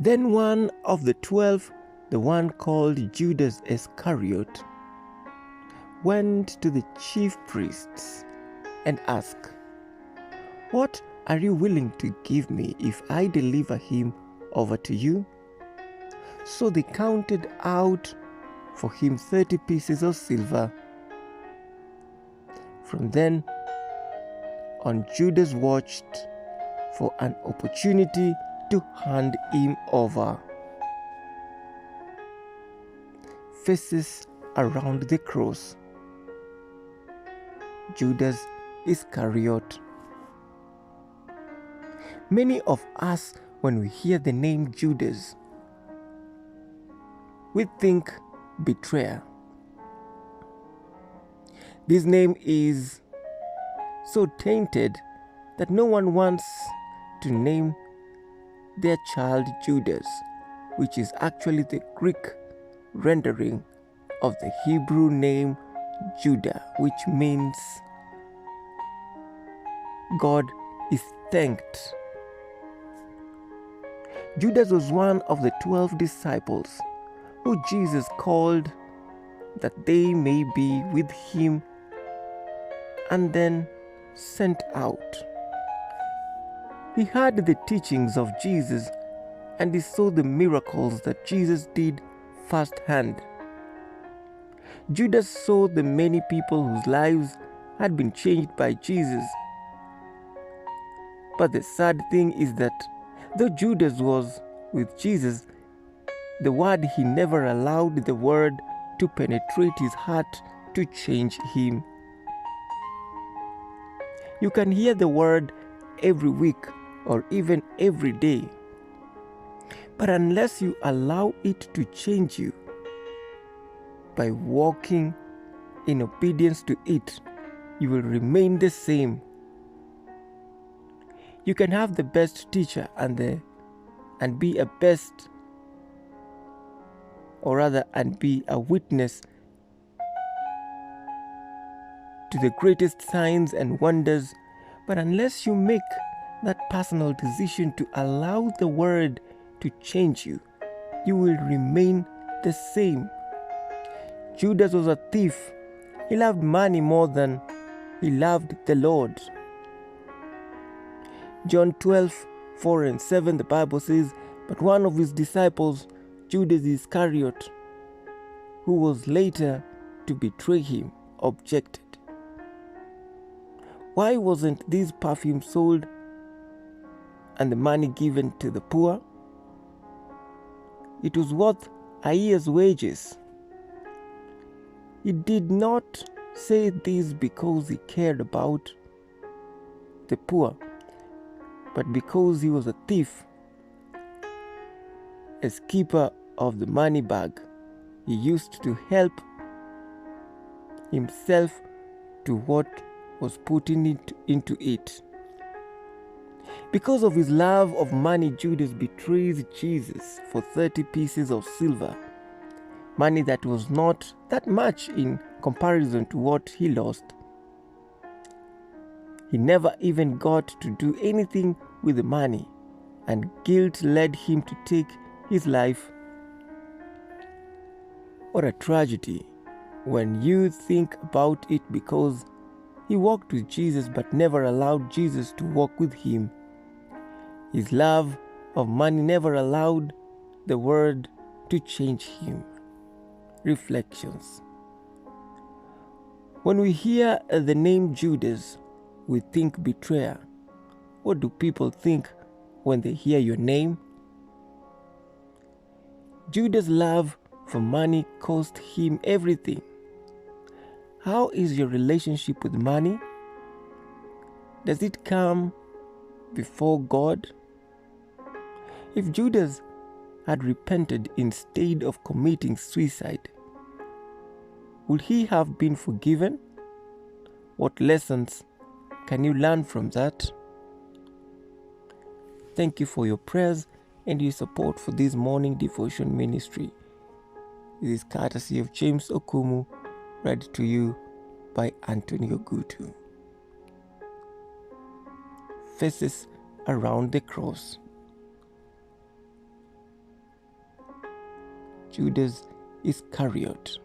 Then one of the 12, the one called Judas Iscariot, went to the chief priests and asked, "What are you willing to give me if I deliver him over to you?" So they counted out for him 30 pieces of silver. From then on, Judas watched for an opportunity to hand him over. Faces around the cross. Judas Iscariot. Many of us, when we hear the name Judas, we think betrayer. This name is so tainted that no one wants to name their child Judas, which is actually the Greek rendering of the Hebrew name Judah, which means God is thanked. Judas was one of the 12 disciples who Jesus called that they may be with him and then sent out. He heard the teachings of Jesus and he saw the miracles that Jesus did firsthand. Judas saw the many people whose lives had been changed by Jesus. But the sad thing is that though Judas was with Jesus, the word he never allowed the word to penetrate his heart to change him. You can hear the word every week or even every day, but unless you allow it to change you by walking in obedience to it, you will remain the same. You can have the best teacher and be a best, or rather, and be a witness to the greatest signs and wonders, but unless you make that personal decision to allow the word to change you, you will remain the same. Judas was a thief. He loved money more than he loved the Lord. John 12:4-7, the Bible says, "But one of his disciples, Judas Iscariot, who was later to betray him, objected. Why wasn't this perfume sold and the money given to the poor? It was worth a year's wages." He did not say this because he cared about the poor, but because he was a thief, as keeper of the money bag. He used to help himself to what was put into it. Because of his love of money, Judas betrays Jesus for 30 pieces of silver, money that was not that much in comparison to what he lost. He never even got to do anything with the money, and guilt led him to take his life. What a tragedy when you think about it, because he walked with Jesus but never allowed Jesus to walk with him. His love of money never allowed the word to change him. Reflections. When we hear the name Judas, we think betrayer. What do people think when they hear your name? Judas' love for money cost him everything. How is your relationship with money? Does it come before God? If Judas had repented instead of committing suicide, would he have been forgiven? What lessons can you learn from that? Thank you for your prayers and your support for this morning devotion ministry. It is courtesy of James Okumu, read to you by Antonio Gutu. Faces around the cross. Judas Iscariot.